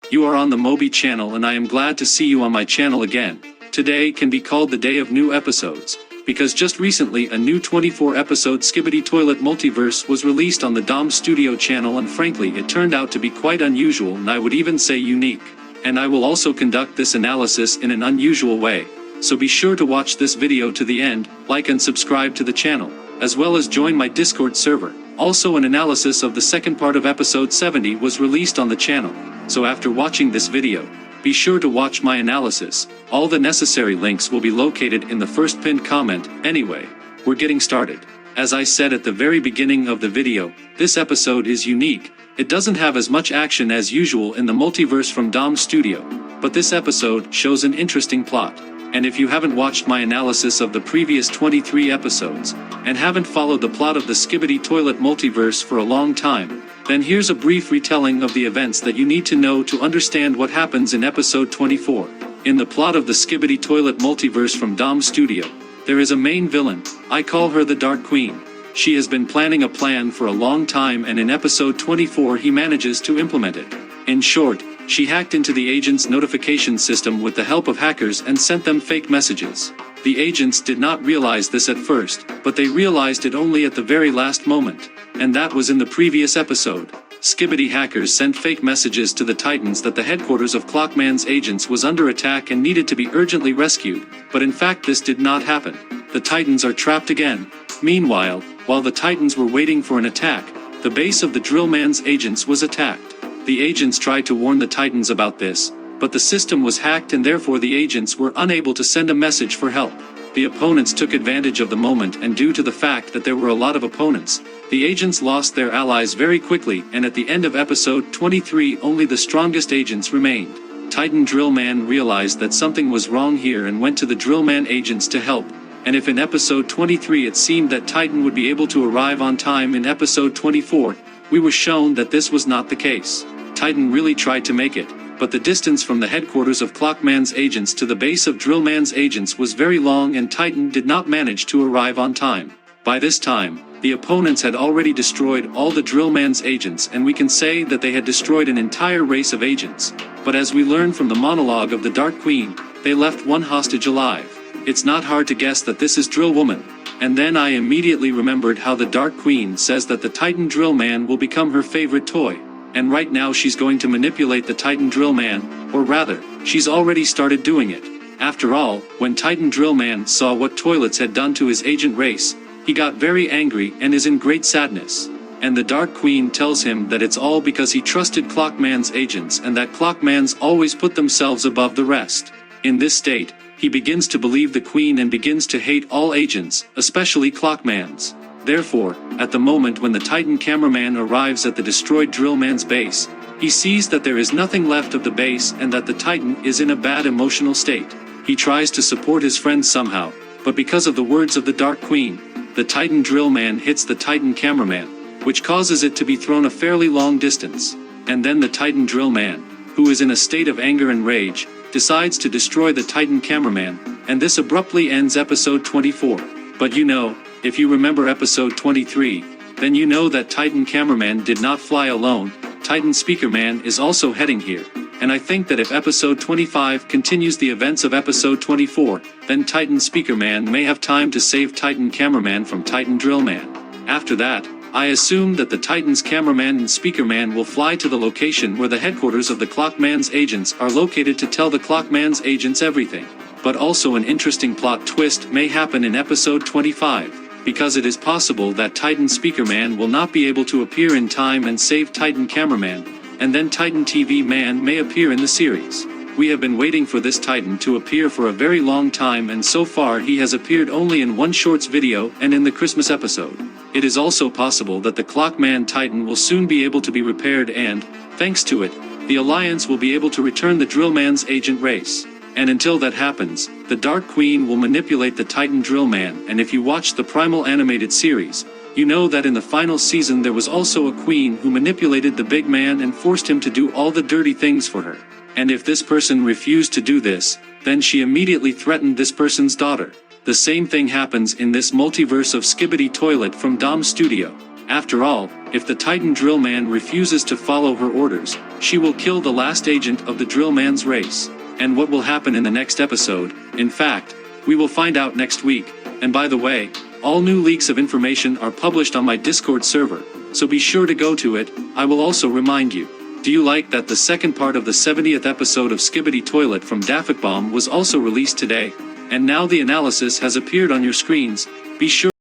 You are on the Moby channel and I am glad to see you on my channel again. Today can be called the day of new episodes, because just recently a new 24-episode Skibidi Toilet Multiverse was released on the Dom Studio channel, and frankly it turned out to be quite unusual, and I would even say unique. And I will also conduct this analysis in an unusual way, so be sure to watch this video to the end, like and subscribe to the channel, as well as join my Discord server. Also, an analysis of the second part of episode 70 was released on the channel, so after watching this video, be sure to watch my analysis. All the necessary links will be located in the first pinned comment. Anyway, we're getting started. As I said at the very beginning of the video, this episode is unique. It doesn't have as much action as usual in the multiverse from Dom Studio, but this episode shows an interesting plot. And if you haven't watched my analysis of the previous 23 episodes, and haven't followed the plot of the Skibidi Toilet Multiverse for a long time, then here's a brief retelling of the events that you need to know to understand what happens in episode 24. In the plot of the Skibidi Toilet Multiverse from Dom Studio, there is a main villain. I call her the Dark Queen. She has been planning a plan for a long time, and in episode 24 he manages to implement it. In short, she hacked into the agents' notification system with the help of hackers and sent them fake messages. The agents did not realize this at first, but they realized it only at the very last moment. And that was in the previous episode. Skibidi hackers sent fake messages to the Titans that the headquarters of Clockman's agents was under attack and needed to be urgently rescued, but in fact this did not happen. The Titans are trapped again. Meanwhile, while the Titans were waiting for an attack, the base of the Drillman's agents was attacked. The agents tried to warn the Titans about this, but the system was hacked and therefore the agents were unable to send a message for help. The opponents took advantage of the moment, and due to the fact that there were a lot of opponents, the agents lost their allies very quickly, and at the end of episode 23 only the strongest agents remained. Titan Drillman realized that something was wrong here and went to the Drillman agents to help, and if in episode 23 it seemed that Titan would be able to arrive on time, in episode 24, we were shown that this was not the case. Titan really tried to make it, but the distance from the headquarters of Clockman's agents to the base of Drillman's agents was very long, and Titan did not manage to arrive on time. By this time, the opponents had already destroyed all the Drillman's agents, and we can say that they had destroyed an entire race of agents. But as we learn from the monologue of the Dark Queen, they left one hostage alive. It's not hard to guess that this is Drill Woman. And then I immediately remembered how the Dark Queen says that the Titan Drillman will become her favorite toy. And right now she's going to manipulate the Titan Drillman, or rather, she's already started doing it. After all, when Titan Drillman saw what toilets had done to his agent race, he got very angry and is in great sadness. And the Dark Queen tells him that it's all because he trusted Clockman's agents and that Clockman's always put themselves above the rest. In this state, he begins to believe the Queen and begins to hate all agents, especially Clockman's. Therefore, at the moment when the Titan cameraman arrives at the destroyed Drillman's base, he sees that there is nothing left of the base and that the Titan is in a bad emotional state. He tries to support his friends somehow, but because of the words of the Dark Queen, the Titan Drillman hits the Titan cameraman, which causes it to be thrown a fairly long distance. And then the Titan Drillman, who is in a state of anger and rage, decides to destroy the Titan cameraman, and this abruptly ends episode 24. But you know, if you remember episode 23, then you know that Titan Cameraman did not fly alone. Titan Speakerman is also heading here, and I think that if episode 25 continues the events of episode 24, then Titan Speakerman may have time to save Titan Cameraman from Titan Drillman. After that, I assume that the Titan's Cameraman and Speakerman will fly to the location where the headquarters of the Clockman's agents are located to tell the Clockman's agents everything. But also an interesting plot twist may happen in episode 25. Because it is possible that Titan Speakerman will not be able to appear in time and save Titan Cameraman, and then Titan TV Man may appear in the series. We have been waiting for this Titan to appear for a very long time, and so far he has appeared only in one shorts video and in the Christmas episode. It is also possible that the Clockman Titan will soon be able to be repaired, and, thanks to it, the Alliance will be able to return the Drillman's agent race. And until that happens, the Dark Queen will manipulate the Titan Drillman, and if you watch the Primal animated series, you know that in the final season there was also a queen who manipulated the big man and forced him to do all the dirty things for her. And if this person refused to do this, then she immediately threatened this person's daughter. The same thing happens in this multiverse of Skibidi Toilet from Dom Studio. After all, if the Titan Drill Man refuses to follow her orders, she will kill the last agent of the Drill Man's race. And what will happen in the next episode? In fact, we will find out next week. And by the way, all new leaks of information are published on my Discord server, so be sure to go to it. I will also remind you. Do you like that the second part of the 70th episode of Skibidi Toilet from Daffik Bomb was also released today? And now the analysis has appeared on your screens. Be sure